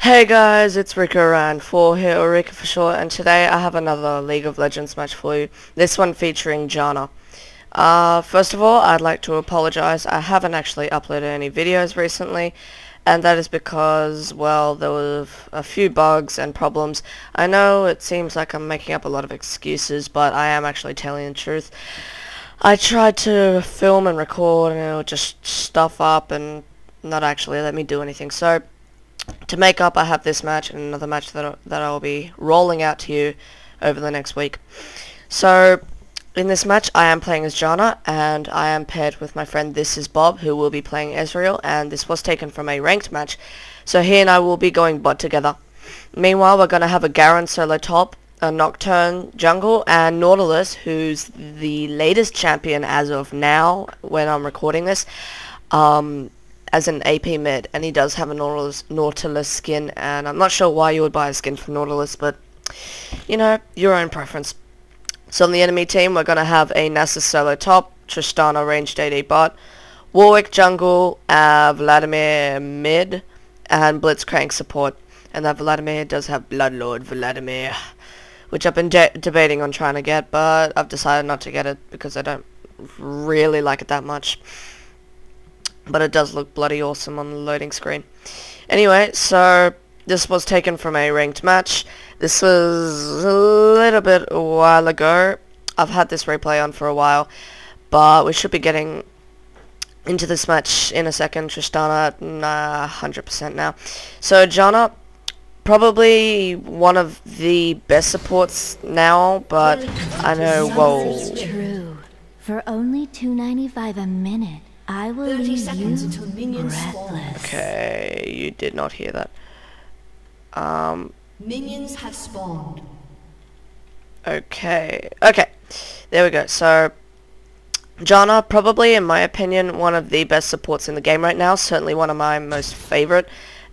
Hey guys, it's Rico and 4 here, or Rico for short, and today I have another League of Legends match for you. This one featuring Janna. First of all, I'd like to apologize. I haven't actually uploaded any videos recently, and that is because, well, there were a few bugs and problems. I know it seems like I'm making up a lot of excuses, but I am actually telling the truth. I tried to film and record, and it would just stuff up and not actually let me do anything. So, to make up, I have this match and another match that I'll be rolling out to you over the next week. So, in this match, I am playing as Janna, and I am paired with my friend This Is Bob, who will be playing Ezreal, and this was taken from a ranked match. So he and I will be going bot together. Meanwhile, we're going to have a Garen solo top, a Nocturne jungle, and Nautilus, who's the latest champion as of now, when I'm recording this, as an AP mid, and he does have a Nautilus skin, and I'm not sure why you would buy a skin from Nautilus, but, you know, your own preference. So on the enemy team, we're going to have a Nasus solo top, Tristana ranged AD bot, Warwick jungle, Vladimir mid, and Blitzcrank support. And that Vladimir does have Bloodlord Vladimir, which I've been debating on trying to get, but I've decided not to get it because I don't really like it that much. But it does look bloody awesome on the loading screen. Anyway, so this was taken from a ranked match. This was a little bit a while ago. I've had this replay on for a while, but we should be getting into this match in a second. Tristana, 100% now. So Janna, probably one of the best supports now, but I know, whoa. True. For only $2.95 a minute, I will leave you breathless. Okay, you did not hear that. Minions have spawned. Okay, there we go. So, Janna, probably, in my opinion, one of the best supports in the game right now. Certainly one of my most favorite.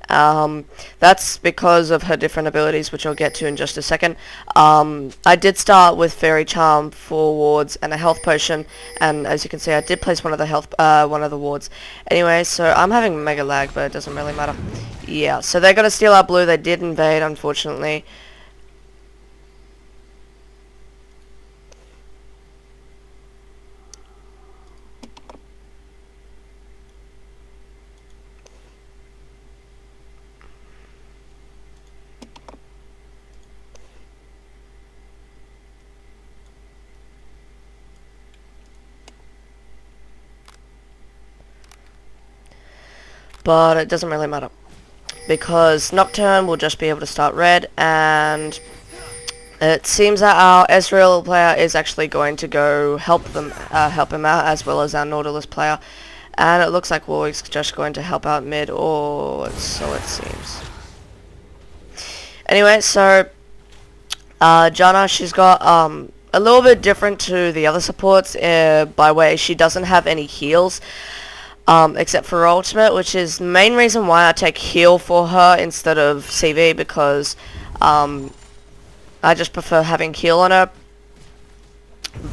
That's because of her different abilities, which I'll get to in just a second. I did start with Fairy Charm, 4 wards, and a health potion, and as you can see, I did place one of the wards. Anyway, so I'm having mega lag, but it doesn't really matter. Yeah, so they're gonna steal our blue. They did invade, unfortunately. But it doesn't really matter, because Nocturne will just be able to start red, and it seems that our Ezreal player is actually going to go help him out, as well as our Nautilus player, and it looks like Warwick's just going to help out mid, or so it seems. Anyway, so Janna, she's got a little bit different to the other supports by way she doesn't have any heals. Except for her ultimate, which is the main reason why I take heal for her instead of CV, because I just prefer having heal on her.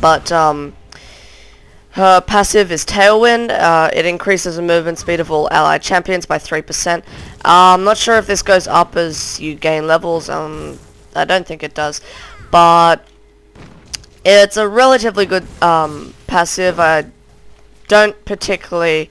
But her passive is Tailwind. It increases the movement speed of all allied champions by 3%. I'm not sure if this goes up as you gain levels. I don't think it does, but it's a relatively good passive. I don't particularly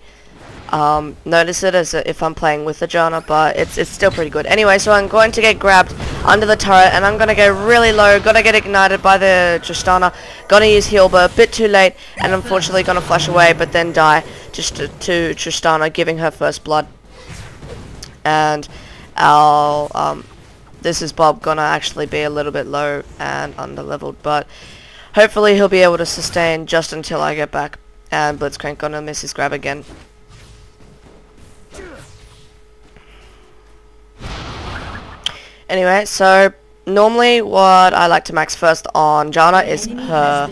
notice it as if I'm playing with the Janna, but it's still pretty good. Anyway, so I'm going to get grabbed under the turret, and I'm going to go really low, going to get ignited by the Tristana, going to use heal, but a bit too late, and unfortunately going to flash away, but then die just to Tristana, giving her first blood. And our, This Is Bob, going to actually be a little bit low and under-leveled, but hopefully he'll be able to sustain just until I get back. And Blitzcrank gonna miss his grab again. Anyway, so normally what I like to max first on Janna is her...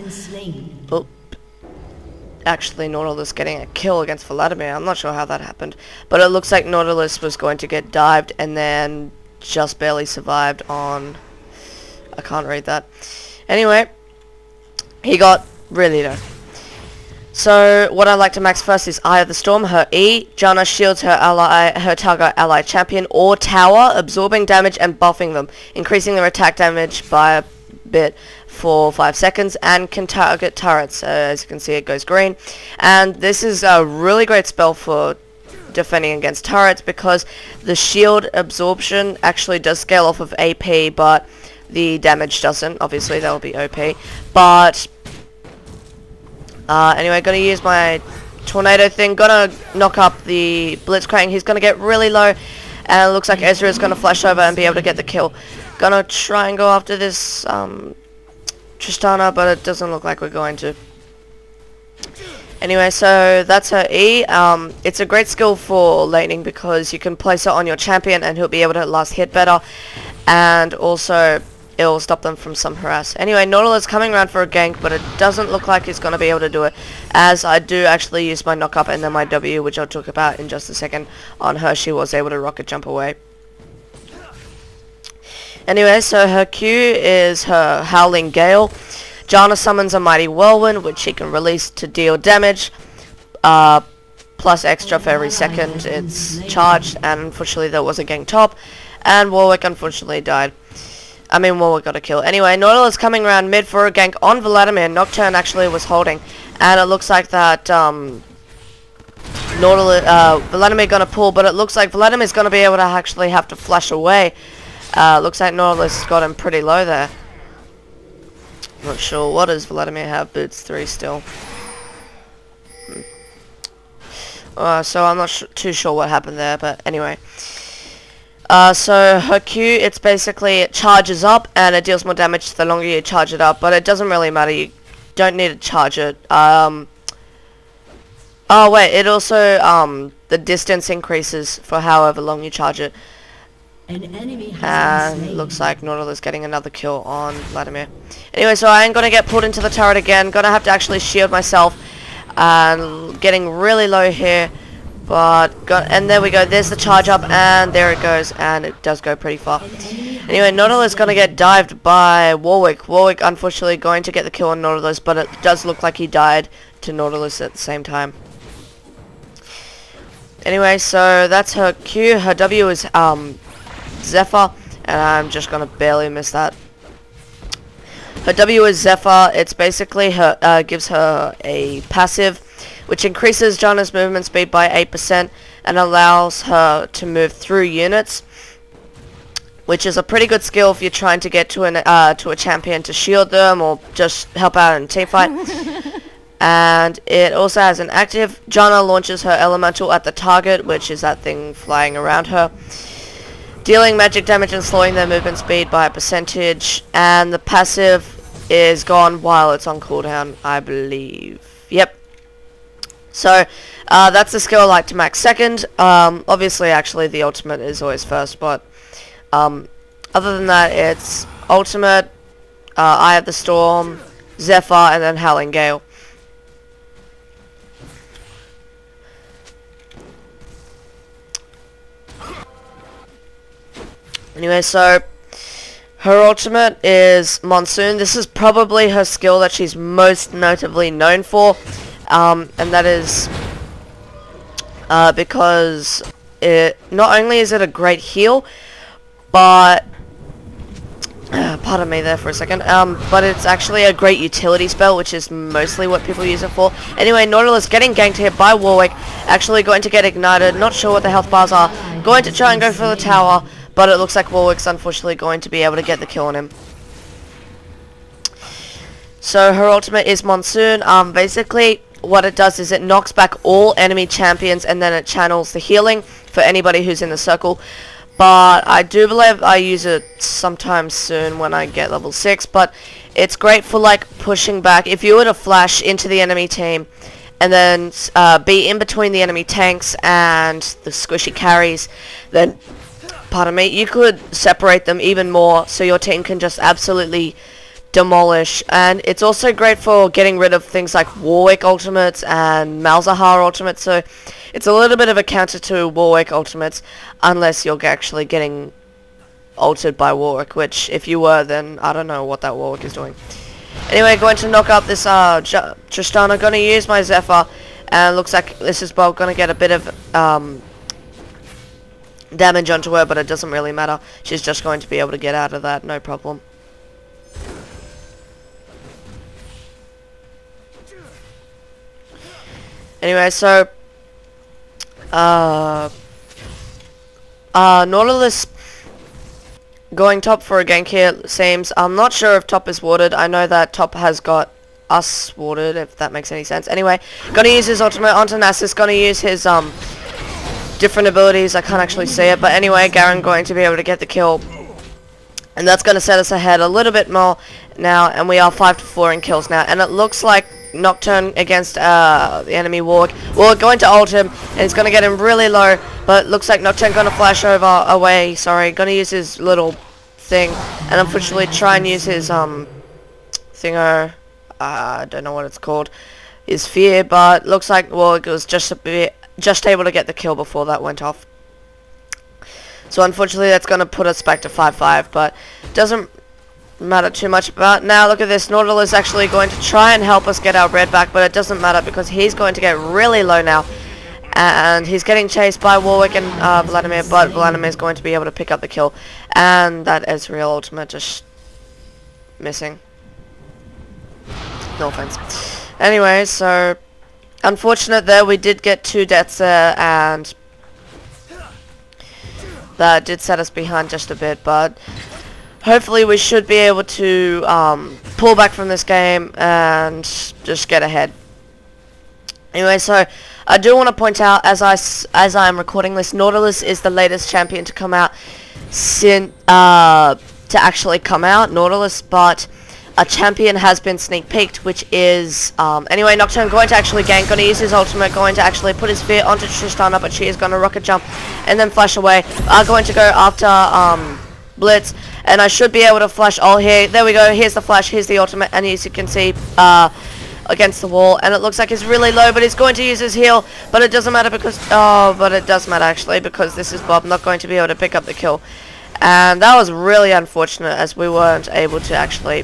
Oh, actually Nautilus getting a kill against Vladimir. I'm not sure how that happened, but it looks like Nautilus was going to get dived and then just barely survived on... I can't read that. Anyway, he got really low. So what I like to max first is Eye of the Storm, her E. Janna shields her target ally champion or tower, absorbing damage and buffing them, increasing their attack damage by a bit for 5 seconds, and can target turrets. As you can see, it goes green. And this is a really great spell for defending against turrets because the shield absorption actually does scale off of AP, but the damage doesn't. Obviously, that will be OP. But anyway, gonna use my tornado thing. Gonna knock up the Blitzcrank. He's gonna get really low, and it looks like Ezra is gonna flash over and be able to get the kill. Gonna try and go after this Tristana, but it doesn't look like we're going to. Anyway, so that's her E. It's a great skill for laning because you can place it on your champion and he'll be able to last hit better, and also it'll stop them from some harass. Anyway, Nautilus coming around for a gank, but it doesn't look like he's going to be able to do it, as I do actually use my knock up and then my W, which I'll talk about in just a second. On her, she was able to rocket jump away. Anyway, so her Q is her Howling Gale. Janna summons a Mighty Whirlwind, which she can release to deal damage, plus extra for every second it's charged, and unfortunately there was a gank top, and Warwick unfortunately died. I mean, Warwick got a kill. Anyway, Nautilus coming around mid for a gank on Vladimir. Nocturne actually was holding, and it looks like that Vladimir gonna pull, but it looks like Vladimir's gonna be able to actually have to flash away. Looks like Nautilus got him pretty low there. Not sure. What does Vladimir have? Boots 3 still. So I'm not too sure what happened there, but anyway. So her Q, it's basically, it charges up and it deals more damage the longer you charge it up, but it doesn't really matter. You don't need to charge it. Oh wait, it also, the distance increases for however long you charge it. An enemy has been slain. Looks like Nautilus getting another kill on Vladimir. Anyway, so I am going to get pulled into the turret again. Going to have to actually shield myself. And getting really low here. And there we go. There's the charge up, and there it goes. And it does go pretty far. Anyway, Nautilus is going to get dived by Warwick. Warwick, unfortunately, going to get the kill on Nautilus, but it does look like he died to Nautilus at the same time. Anyway, so that's her Q. Her W is Zephyr, and I'm just gonna barely miss that. Her W is Zephyr. It's basically her gives her a passive, which increases Janna's movement speed by 8% and allows her to move through units, which is a pretty good skill if you're trying to get to a champion to shield them or just help out in a team fight. And it also has an active. Janna launches her elemental at the target, which is that thing flying around her, dealing magic damage and slowing their movement speed by a percentage, and the passive is gone while it's on cooldown, I believe. Yep. So, that's the skill I like to max second. Obviously, actually, the ultimate is always first, but other than that, it's ultimate, Eye of the Storm, Zephyr, and then Howling Gale. Anyway, so her ultimate is Monsoon. This is probably her skill that she's most notably known for, and that is because not only is it a great heal, but pardon me there for a second, but it's actually a great utility spell, which is mostly what people use it for. Anyway, Nautilus getting ganked here by Warwick, actually going to get ignited, not sure what the health bars are, going to try and go for the tower, but it looks like Warwick's unfortunately going to be able to get the kill on him. So her ultimate is Monsoon. Basically what it does is it knocks back all enemy champions and then it channels the healing for anybody who's in the circle. But I do believe I use it sometime soon when I get level 6, but it's great for like pushing back. If you were to flash into the enemy team and then be in between the enemy tanks and the squishy carries, then pardon me, you could separate them even more so your team can just absolutely demolish. And it's also great for getting rid of things like Warwick ultimates and Malzahar ultimates, so it's a little bit of a counter to Warwick ultimates, unless you're actually getting ulted by Warwick, which if you were, then I don't know what that Warwick is doing. Anyway, going to knock up this Tristana. Going to use my Zephyr, and looks like this is Bob going to get a bit of damage onto her, but it doesn't really matter. She's just going to be able to get out of that, no problem. Anyway, so Nautilus going top for a gank here, it seems. I'm not sure if top is warded. I know that top has got us warded, if that makes any sense. Anyway, gonna use his ultimate onto Nasus, gonna use his different abilities. I can't actually see it, but anyway, Garen going to be able to get the kill. And that's gonna set us ahead a little bit more now, and we are 5-4 in kills now. And it looks like Nocturne against the enemy Warwick. Warwick going to ult him, and he's going to get him really low, but looks like Nocturne going to flash away, sorry, going to use his little thing, and unfortunately try and use his thingo, I don't know what it's called, his fear, but looks like Warwick was just able to get the kill before that went off. So unfortunately that's going to put us back to 5-5, but doesn't matter too much about. Now look at this, Nautilus is actually going to try and help us get our red back, but it doesn't matter because he's going to get really low now, and he's getting chased by Warwick and Vladimir, but Vladimir is going to be able to pick up the kill, and that Ezreal ultimate just missing. No offense. Anyway, so unfortunate there, we did get 2 deaths there, and that did set us behind just a bit, but hopefully we should be able to pull back from this game and just get ahead. Anyway, so I do want to point out, as I am recording this, Nautilus is the latest champion to come out since to actually come out, Nautilus, but a champion has been sneak peeked, which is anyway, Nocturne going to actually gank, going to use his ultimate, going to actually put his fear onto Tristana, but she is going to rocket jump and then flash away. Going to go after Blitz, and I should be able to flash all here. There we go, here's the flash, here's the ultimate, and as you can see, against the wall, and it looks like he's really low, but he's going to use his heal, but it doesn't matter because, but it does matter actually, because this is Bob not going to be able to pick up the kill, and that was really unfortunate as we weren't able to actually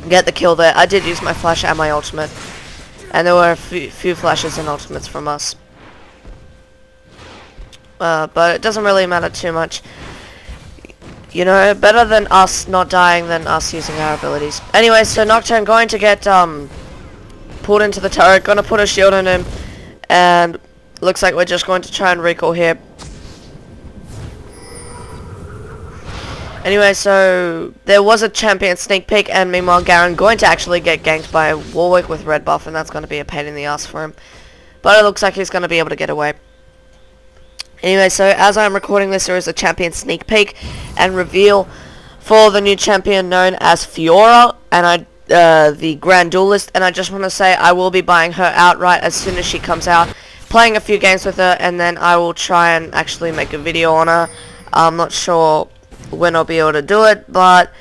get the kill there. I did use my flash and my ultimate, and there were a few flashes and ultimates from us, but it doesn't really matter too much. You know, better than us not dying than us using our abilities. Anyway, so Nocturne going to get pulled into the turret, going to put a shield on him, and looks like we're just going to try and recall here. Anyway, so there was a champion sneak peek, and meanwhile Garen going to actually get ganked by Warwick with red buff, and that's going to be a pain in the ass for him. But it looks like he's going to be able to get away. Anyway, so as I'm recording this, there is a champion sneak peek and reveal for the new champion known as Fiora, and the Grand Duelist, and I just want to say I will be buying her outright as soon as she comes out, playing a few games with her, and then I will try and actually make a video on her. I'm not sure when I'll be able to do it, but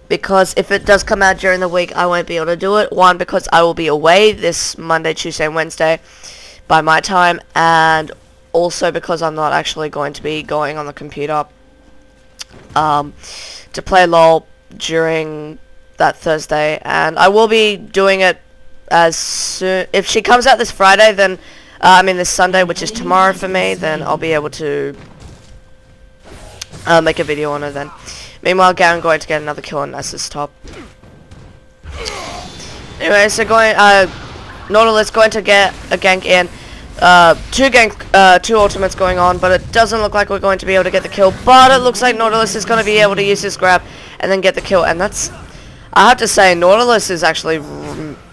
because if it does come out during the week, I won't be able to do it. One, because I will be away this Monday, Tuesday, and Wednesday by my time, and also because I'm not actually going to be going on the computer to play LOL during that Thursday, and I will be doing it as soon, if she comes out this Friday, then I mean this Sunday, which is tomorrow for me, then I'll be able to make a video on her then. Meanwhile, Garen going to get another kill on Nasus top. Anyway, so Nautilus going to get a gank in. Two ultimates going on, but it doesn't look like we're going to be able to get the kill, but it looks like Nautilus is going to be able to use his grab and then get the kill, and that's, I have to say, Nautilus is actually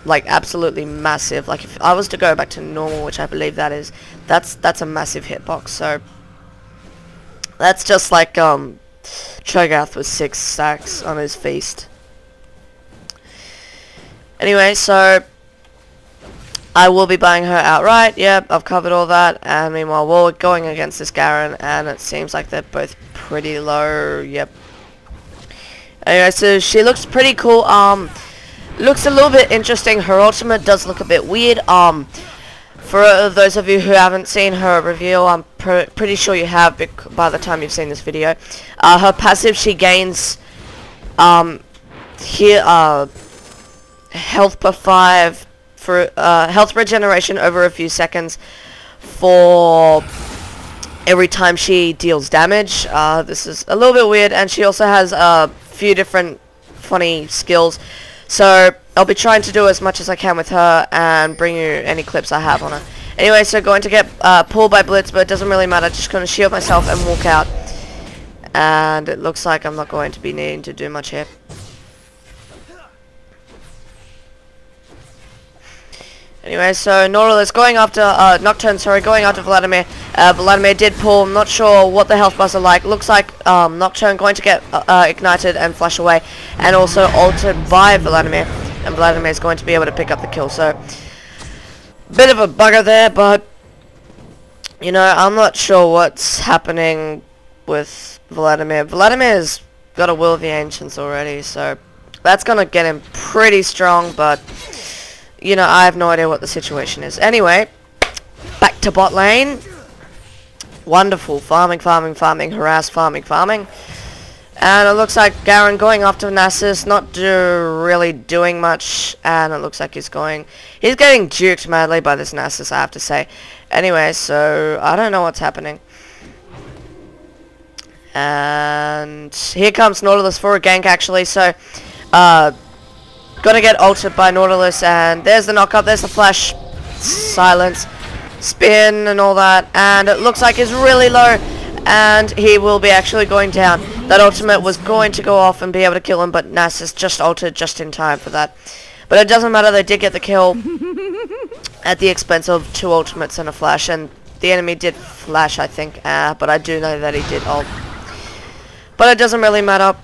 like absolutely massive. Like if I was to go back to normal, which I believe that is, that's a massive hitbox, so that's just like Cho'Gath with 6 stacks on his feast. Anyway, so I will be buying her outright. Yep, I've covered all that. And meanwhile, we're going against this Garen, and it seems like they're both pretty low. Yep. Anyway, so she looks pretty cool. Looks a little bit interesting. Her ultimate does look a bit weird. For those of you who haven't seen her review, I'm pretty sure you have by the time you've seen this video. Her passive, she gains here health per 5 for health regeneration over a few seconds for every time she deals damage. This is a little bit weird, and she also has a few different funny skills. So I'll be trying to do as much as I can with her and bring you any clips I have on her. Anyway, so going to get pulled by Blitz, but it doesn't really matter. Just going to shield myself and walk out. And it looks like I'm not going to be needing to do much here. Anyway, so Nautilus going after, Nocturne, sorry, going after Vladimir. Vladimir did pull, I'm not sure what the health bars are like. Looks like Nocturne going to get ignited and flash away, and also altered by Vladimir. And Vladimir is going to be able to pick up the kill, so bit of a bugger there, but you know, I'm not sure what's happening with Vladimir. Vladimir's got a Will of the Ancients already, so that's gonna get him pretty strong, but you know, I have no idea what the situation is. Anyway, back to bot lane. Wonderful. Farming, harass, farming. And it looks like Garen going after Nasus, not really doing much, and it looks like he's getting juked madly by this Nasus, I have to say. Anyway, so I don't know what's happening. And here comes Nautilus for a gank, actually, so gonna get altered by Nautilus, and there's the knock up, there's the flash, silence, spin and all that, and it looks like he's really low, and he will be actually going down. That ultimate was going to go off and be able to kill him, but Nasus just altered just in time for that. But it doesn't matter, they did get the kill at the expense of 2 ultimates and a flash, and the enemy did flash, I think, but I do know that he did ult. But it doesn't really matter.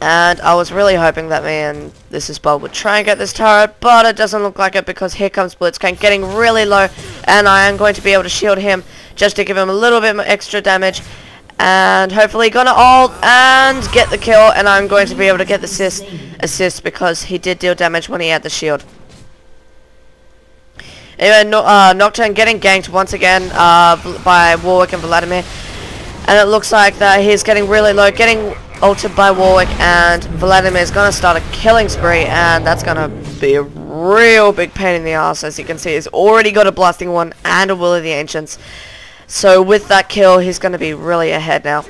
And I was really hoping that me and this is Bob would try and get this turret, but it doesn't look like it because here comes Blitzcrank getting really low, and I am going to be able to shield him just to give him a little bit more extra damage, and hopefully gonna ult and get the kill, and I'm going to be able to get the assist because he did deal damage when he had the shield. Anyway, Nocturne getting ganked once again by Warwick and Vladimir, and it looks like that he's getting really low, getting ulted by Warwick, and Vladimir is going to start a killing spree, and that's going to be a real big pain in the ass. As you can see, he's already got a Blasting One and a Will of the Ancients, so with that kill he's going to be really ahead now.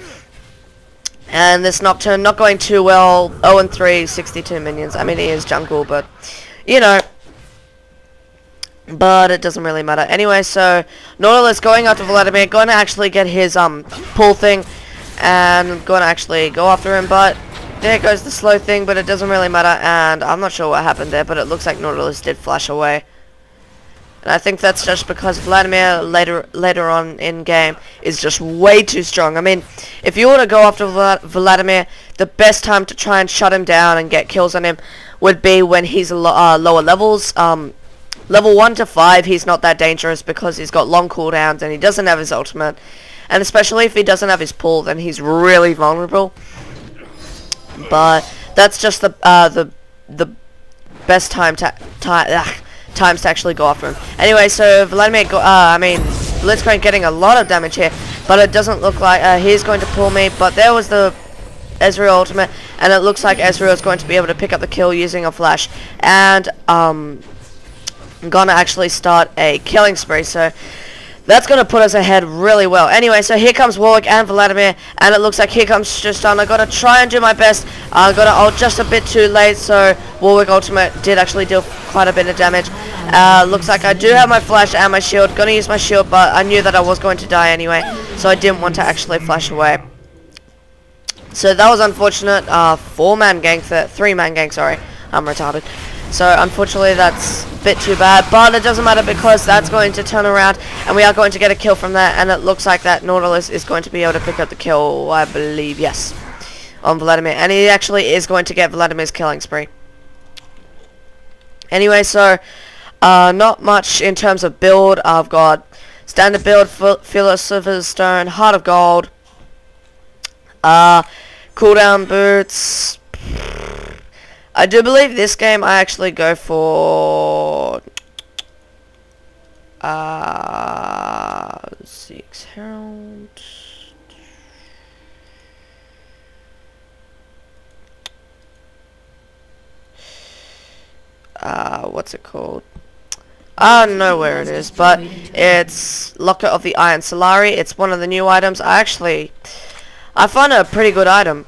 And this Nocturne not going too well, 0-3, 62 minions. I mean, he is jungle, but you know, but it doesn't really matter. Anyway, so Nautilus going after Vladimir, going to actually get his pull thing, and going to actually go after him, but there goes the slow thing, but it doesn't really matter, and I'm not sure what happened there, but it looks like Nautilus did flash away. And I think that's just because Vladimir later on in game is just way too strong. I mean, if you were to go after Vladimir, the best time to try and shut him down and get kills on him would be when he's lower levels. Level 1 to 5, he's not that dangerous because he's got long cooldowns and he doesn't have his ultimate. And especially if he doesn't have his pull, then he's really vulnerable. But that's just the best times to actually go after him. Anyway, so Vladimir, Blitzcrank getting a lot of damage here, but it doesn't look like he's going to pull me. But there was the Ezreal ultimate, and it looks like Ezreal is going to be able to pick up the kill using a flash, and I'm gonna actually start a killing spree. So that's going to put us ahead really well. Anyway, so here comes Warwick and Vladimir, and it looks like here comes Tristan. I got to try and do my best. I got to ult just a bit too late, so Warwick ultimate did actually deal quite a bit of damage. Looks like I do have my flash and my shield. Going to use my shield, but I knew that I was going to die anyway, so I didn't want to actually flash away. So that was unfortunate. 4-man gank, 3-man gank, sorry. I'm retarded. So unfortunately that's a bit too bad, but it doesn't matter because that's going to turn around and we are going to get a kill from that, and it looks like that Nautilus is going to be able to pick up the kill, I believe, yes, on Vladimir, and he actually is going to get Vladimir's killing spree. Anyway, so not much in terms of build. I've got standard build, Philosopher's Stone, Heart of Gold, cooldown boots. I do believe this game I actually go for 6 Herald. what's it called? I don't know where it is, but it's Locket of the Iron Solari. It's one of the new items. I find it a pretty good item,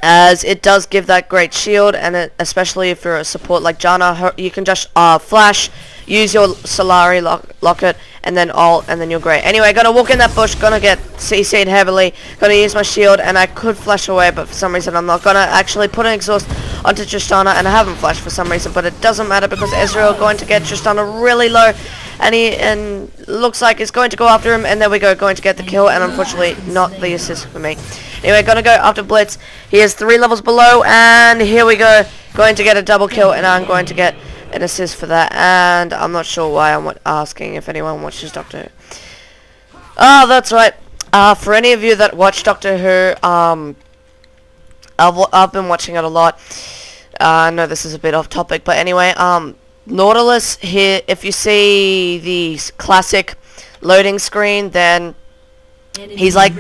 as it does give that great shield, and especially if you're a support like Janna, you can just flash, use your Solari locket, and then ult, and then you're great. Anyway, gonna walk in that bush, gonna get CC'd heavily, gonna use my shield, and I could flash away, but for some reason I'm not. Gonna actually put an exhaust onto Tristana, and I haven't flashed for some reason, but it doesn't matter because Ezreal going to get Tristana really low, and looks like it's going to go after him, and there we go, going to get the kill, and unfortunately not the assist for me. Anyway, gonna go after Blitz. He is 3 levels below, and here we go, going to get a double kill, and I'm going to get an assist for that, and I'm not sure why I'm asking if anyone watches Doctor Who. Oh, that's right. For any of you that watch Doctor Who, I've been watching it a lot. I know this is a bit off topic, but anyway, Nautilus here, if you see the classic loading screen, then he's like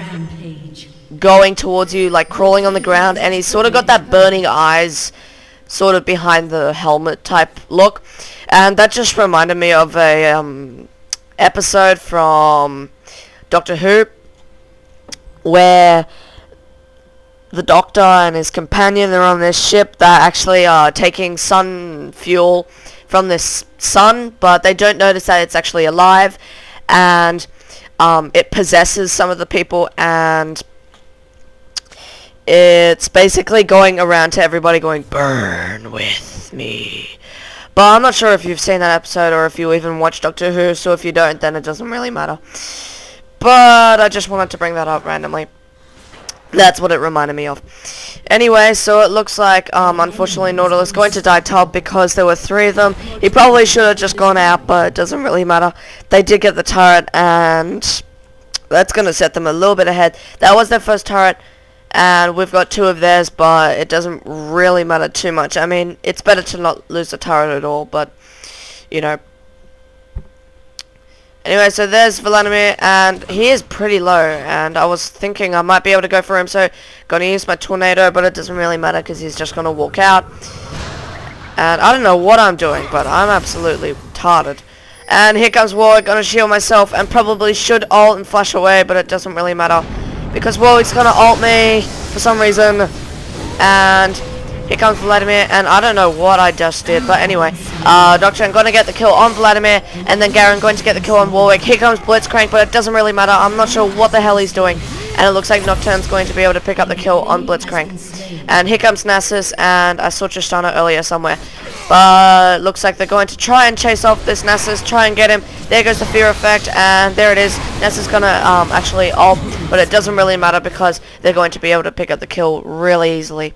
going towards you, like crawling on the ground, and he's sort of got that burning eyes sort of behind the helmet type look, and that just reminded me of a episode from Doctor Who where the Doctor and his companion, they're on this ship that actually are taking sun fuel from this sun, but they don't notice that it's actually alive, and it possesses some of the people, and it's basically going around to everybody going, burn with me. But I'm not sure if you've seen that episode or if you even watch Doctor Who, so if you don't, then it doesn't really matter. But I just wanted to bring that up randomly. That's what it reminded me of. Anyway, so it looks like, unfortunately, Nautilus is going to die top because there were 3 of them. He probably should have just gone out, but it doesn't really matter. They did get the turret, and that's going to set them a little bit ahead. That was their first turret, and we've got 2 of theirs, but it doesn't really matter too much. I mean, it's better to not lose the turret at all, but, you know. Anyway, so there's Vladimir, and he is pretty low, and I was thinking I might be able to go for him, so gonna use my tornado, but it doesn't really matter because he's just gonna walk out. And I don't know what I'm doing, but I'm absolutely retarded. And here comes Warwick, gonna shield myself, and probably should ult and flash away, but it doesn't really matter because Warwick's gonna ult me for some reason, and here comes Vladimir, and I don't know what I just did, but anyway, Doctor going to get the kill on Vladimir, and then Garen going to get the kill on Warwick. Here comes Blitzcrank, but it doesn't really matter. I'm not sure what the hell he's doing, and it looks like Nocturne's going to be able to pick up the kill on Blitzcrank. And here comes Nasus, and I saw Tristana earlier somewhere, but looks like they're going to try and chase off this Nasus, try and get him. There goes the fear effect, and there it is. Nasus going to actually ult, but it doesn't really matter because they're going to be able to pick up the kill really easily.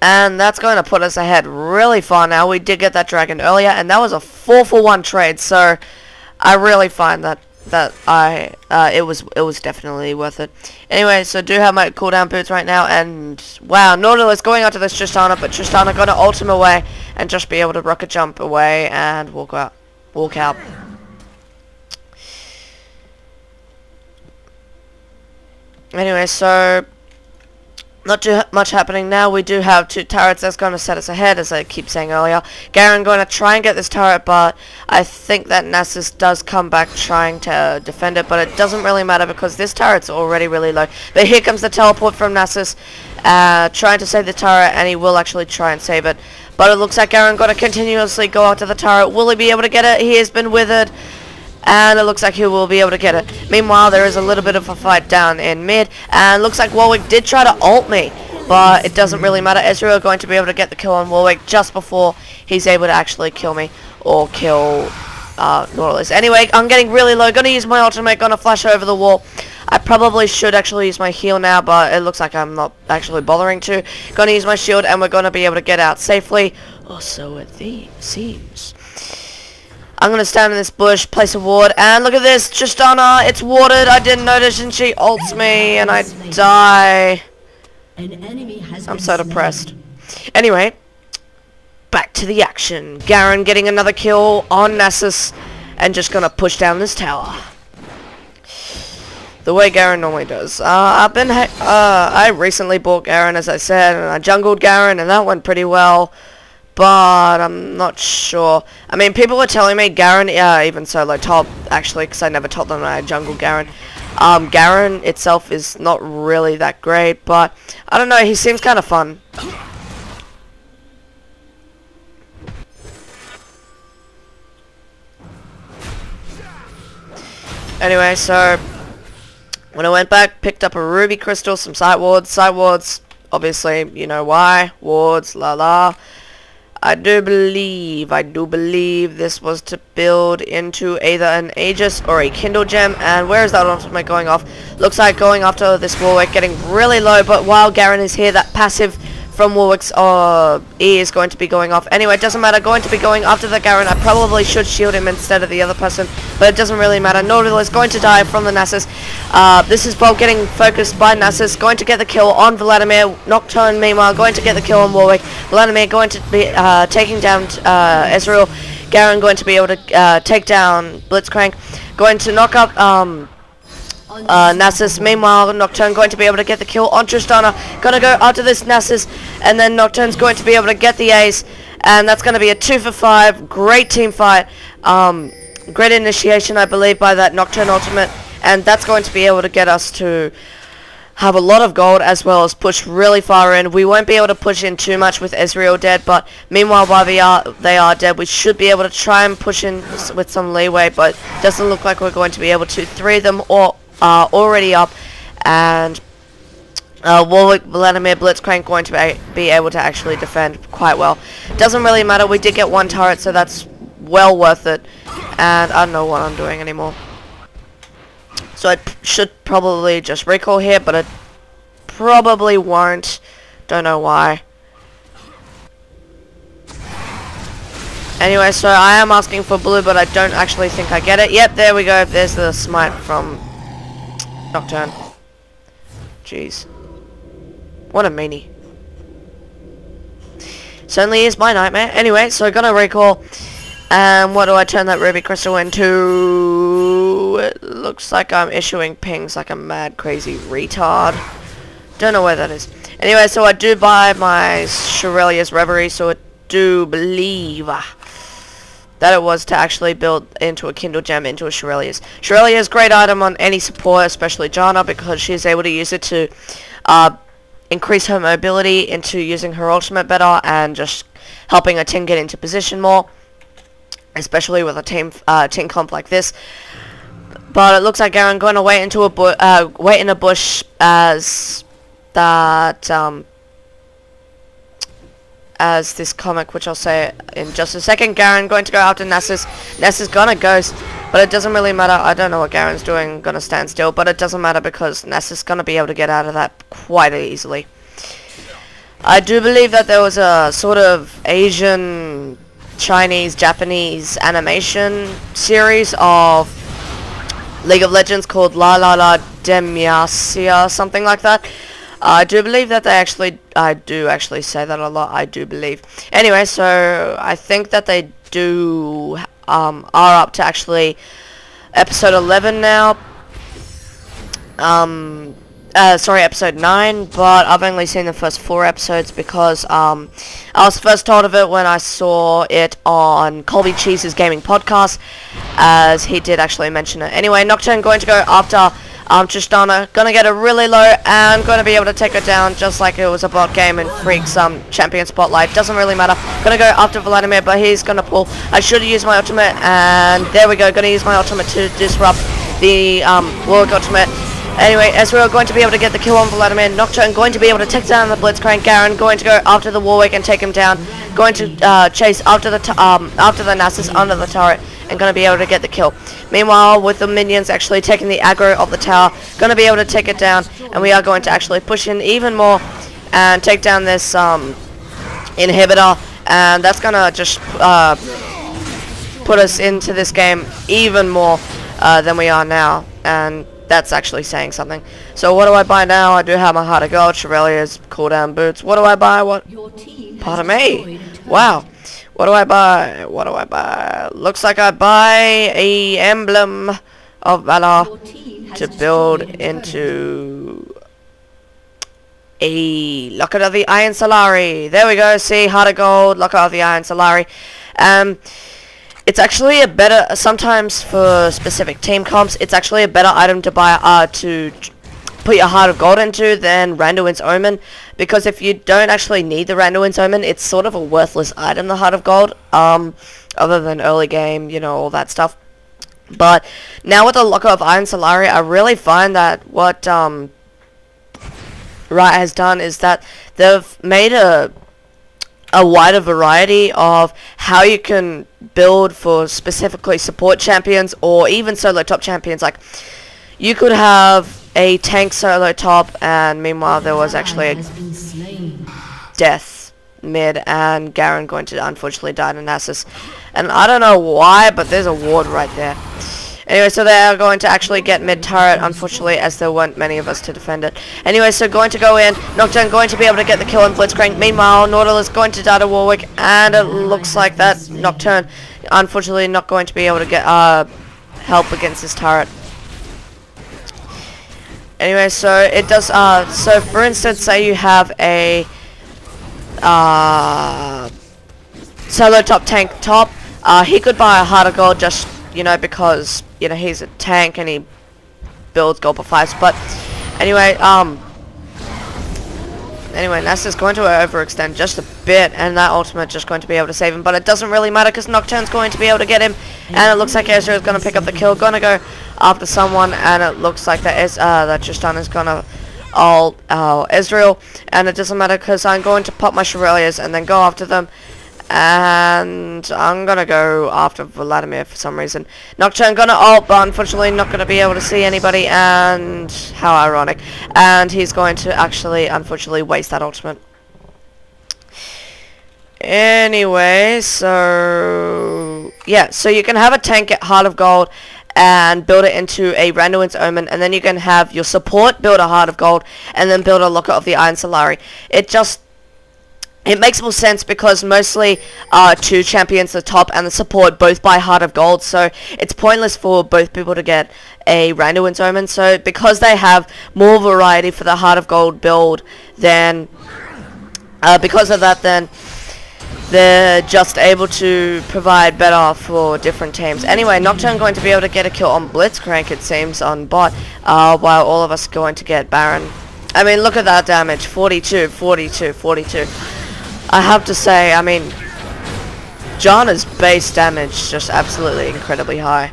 And that's going to put us ahead really far now. We did get that dragon earlier, and that was a 4-for-1 trade, so I really find that it was definitely worth it. Anyway, so do have my cooldown boots right now, and wow, Nautilus going out to this Tristana, but Tristana going to ult him away and just be able to rocket jump away and walk out. Anyway, so not too much happening now. We do have 2 turrets that's going to set us ahead, as I keep saying earlier. Garen going to try and get this turret, but I think that Nasus does come back trying to defend it, but it doesn't really matter because this turret's already really low. But here comes the teleport from Nasus, trying to save the turret, and he will actually try and save it. But it looks like Garen going to continuously go out to the turret. Will he be able to get it? He has been withered, and it looks like he will be able to get it. Meanwhile, there is a little bit of a fight down in mid, and looks like Warwick did try to ult me, but it doesn't really matter. Ezreal going to be able to get the kill on Warwick just before he's able to actually kill me or kill Nautilus. Anyway, I'm getting really low. Gonna use my ultimate, gonna flash over the wall. I probably should actually use my heal now, but it looks like I'm not actually bothering to. Gonna use my shield, and we're gonna be able to get out safely, or so it seems. I'm going to stand in this bush, place a ward, and look at this, Tristana, it's warded, I didn't notice, and she ults me, and I die. I'm so depressed. Anyway, back to the action. Garen getting another kill on Nasus, and just going to push down this tower. The way Garen normally does. I recently bought Garen, as I said, and I jungled Garen, and that went pretty well. but I'm not sure. I mean, people were telling me Garen, even solo top, actually, because I never told them I had jungle Garen. Garen itself is not really that great, but I don't know, he seems kind of fun. Anyway, so when I went back, picked up a ruby crystal, some sight wards. Sight wards, obviously, you know why. Wards, la la. I do believe this was to build into either an Aegis or a Kindle Gem. And where is that ultimate going off? Looks like going after this Warwick, getting really low. But while Garen is here, that passive from Warwick's E is going to be going off. Anyway, it doesn't matter. Going to be going after the Garen. I probably should shield him instead of the other person, but it doesn't really matter. Nordal is going to die from the Nasus. This is Bolt getting focused by Nasus, going to get the kill on Vladimir. Nocturne, meanwhile, going to get the kill on Warwick. Vladimir going to be taking down Ezreal. Garen going to be able to take down Blitzcrank. Going to knock up Nasus. Meanwhile, Nocturne going to be able to get the kill on Tristana. Gonna go after this Nasus, and then Nocturne's going to be able to get the ace, and that's going to be a 2 for 5. Great team fight. Great initiation, I believe, by that Nocturne ultimate, and that's going to be able to get us to have a lot of gold as well as push really far in. We won't be able to push in too much with Ezreal dead, but meanwhile while they are dead, we should be able to try and push in with some leeway, but doesn't look like we're going to be able to. 3 of them are already up, and Warwick, Vladimir, Blitzcrank going to be able to actually defend quite well. Doesn't really matter, we did get 1 turret, so that's well worth it, and I don't know what I'm doing anymore. So I should probably just recall here, but I probably won't. Don't know why. Anyway, so I am asking for blue, but I don't actually think I get it. Yep, there we go. There's the smite from Nocturne. Jeez. What a meanie. Certainly is my nightmare. Anyway, so gonna recall. And what do I turn that ruby crystal into? It looks like I'm issuing pings like a mad crazy retard. Don't know where that is. Anyway, so I do buy my Shurelia's Reverie, so I do believe that it was to actually build into a Kindle Gem into a Shurelia's. Shurelia's great item on any support, especially Janna, because she's able to use it to increase her mobility into using her ultimate better and just helping a team get into position more, especially with a team comp like this. But it looks like Garen going to wait into wait in a bush as that as this comic, which I'll say in just a second. Garen going to go after Nasus. Nasus gonna ghost, but it doesn't really matter. I don't know what Garen's doing. Gonna stand still, but it doesn't matter because Nasus gonna be able to get out of that quite easily. I do believe that there was a sort of Asian, Chinese, Japanese animation series of League of Legends called La La La Demiasia, something like that. I do believe that I do actually say that a lot, I do believe. Anyway, so I think that they do, are up to actually episode 11 now. Sorry, episode 9, but I've only seen the first 4 episodes because, I was first told of it when I saw it on Colby Cheese's gaming podcast, as he did actually mention it. Anyway, Nocturne going to go after Tristana, gonna get her really low and gonna be able to take her down just like it was a bot game and Freak's champion spotlight. Doesn't really matter. Gonna go after Vladimir, but he's gonna pull. I should have used my ultimate, and there we go. Gonna use my ultimate to disrupt the Warwick ultimate. Anyway, Ezreal going to be able to get the kill on Vladimir. Nocturne going to be able to take down the Blitzcrank. Garen going to go after the Warwick and take him down. Going to chase after the Nasus under the turret and going to be able to get the kill. Meanwhile, with the minions actually taking the aggro of the tower, going to be able to take it down, and we are going to actually push in even more and take down this inhibitor, and that's going to just put us into this game even more than we are now, and that's actually saying something. So what do I buy now? I do have my Heart of Gold, Shurelia's cooldown boots. What do I buy? What? Pardon me. Wow. What do I buy? What do I buy? Looks like I buy a Emblem of Valor to build into Locket of the Iron Solari. There we go. See, Heart of Gold, Locket of the Iron Solari. It's actually a better, sometimes for specific team comps, it's actually a better item to buy, to put your Heart of Gold into than Randuin's Omen, because if you don't actually need the Randuin's Omen, it's sort of a worthless item, the Heart of Gold, other than early game, you know, all that stuff. But now with the Locker of Iron Solari, I really find that what Riot has done is that they've made a wider variety of how you can build for specifically support champions or even solo top champions. Like, you could have a tank solo top, and meanwhile there was actually a death mid, and Garen going to unfortunately die to Nasus. And I don't know why, but there's a ward right there. Anyway, so they are going to actually get mid turret, unfortunately, as there weren't many of us to defend it. Anyway, so going to go in, Nocturne going to be able to get the kill on Blitzcrank. Meanwhile, Nautilus going to die to Warwick, and it looks like that Nocturne, unfortunately, not going to be able to get help against this turret. Anyway, so it does, so for instance, say you have a solo top tank top, he could buy a Heart of Gold just, you know, because, you know, he's a tank and he builds gold for 5s. But anyway, Nasus going to overextend just a bit, and that ultimate just going to be able to save him. But it doesn't really matter because Nocturne's going to be able to get him, and it looks like Ezreal is going to pick up the kill, going to go after someone, and it looks like that Tristan is going to ult Ezreal, and it doesn't matter because I'm going to pop my Shurelias and then go after them. And I'm gonna go after Vladimir for some reason. Nocturne gonna ult, but unfortunately not gonna be able to see anybody, and how ironic. And he's going to actually, unfortunately, waste that ultimate. Anyway, so yeah, so you can have a tank get Heart of Gold and build it into a Randuin's Omen, and then you can have your support build a Heart of Gold and then build a Locket of the Iron Solari. It makes more sense because mostly two champions, the top and the support, both buy Heart of Gold, so it's pointless for both people to get a Randuin's Omen. So because they have more variety for the Heart of Gold build, then because of that, then they're just able to provide better for different teams. Anyway, Nocturne going to be able to get a kill on Blitzcrank, it seems, on bot, while all of us are going to get Baron. I mean, look at that damage, 42, 42, 42. I have to say, I mean, Janna's base damage just absolutely incredibly high.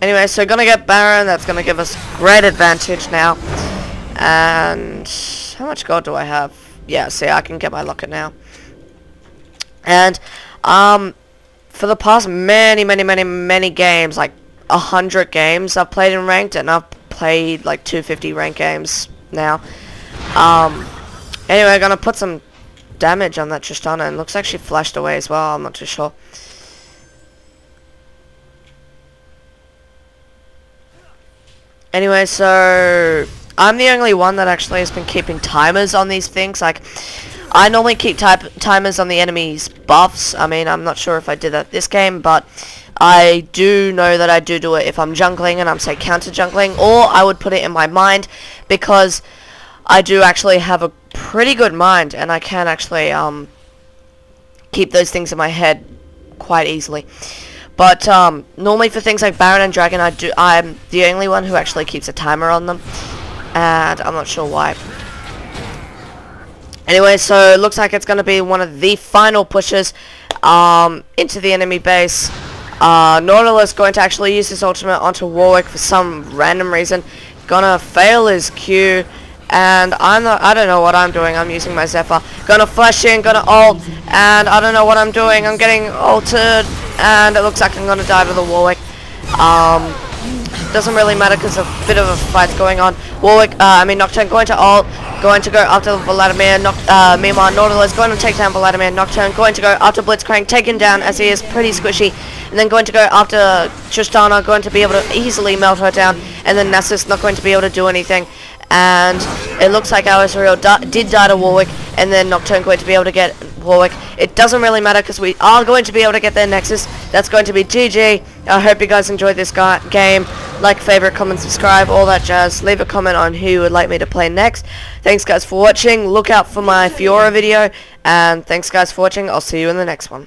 Anyway, so gonna get Baron, that's gonna give us great advantage now. And how much gold do I have? Yeah, see, I can get my Locket now. And for the past many games, like 100 games I've played in ranked, and I've played like 250 ranked games now. Anyway, I'm gonna put some damage on that Tristana, and looks like she flashed away as well, I'm not too sure. Anyway, so I'm the only one that actually has been keeping timers on these things. Like, I normally keep timers on the enemy's buffs. I mean, I'm not sure if I did that this game, but I do know that I do it if I'm jungling and I'm, say, counter jungling, or I would put it in my mind, because I do actually have a pretty good mind, and I can actually keep those things in my head quite easily. But normally for things like Baron and Dragon, I'm the only one who actually keeps a timer on them, and I'm not sure why. Anyway, so it looks like it's going to be one of the final pushes into the enemy base. Nautilus going to actually use his ultimate onto Warwick for some random reason. Gonna fail his Q. And I don't know what I'm doing. I'm using my Zephyr. Gonna flash in, gonna ult, and I don't know what I'm doing. I'm getting ulted, and it looks like I'm gonna die to the Warwick. Doesn't really matter because a bit of a fight's going on. Nocturne going to ult, going to go after Vladimir. Meanwhile, Nautilus going to take down Vladimir. Nocturne going to go after Blitzcrank, take him down as he is pretty squishy. And then going to go after Tristana, going to be able to easily melt her down. And then Nasus not going to be able to do anything. And it looks like our Ezreal did die to Warwick, and then Nocturne going to be able to get Warwick. It doesn't really matter because we are going to be able to get their Nexus. That's going to be GG. I hope you guys enjoyed this game. Like, favorite, comment, subscribe, all that jazz. Leave a comment on who you would like me to play next. Thanks guys for watching. Look out for my Fiora video, and thanks guys for watching. I'll see you in the next one.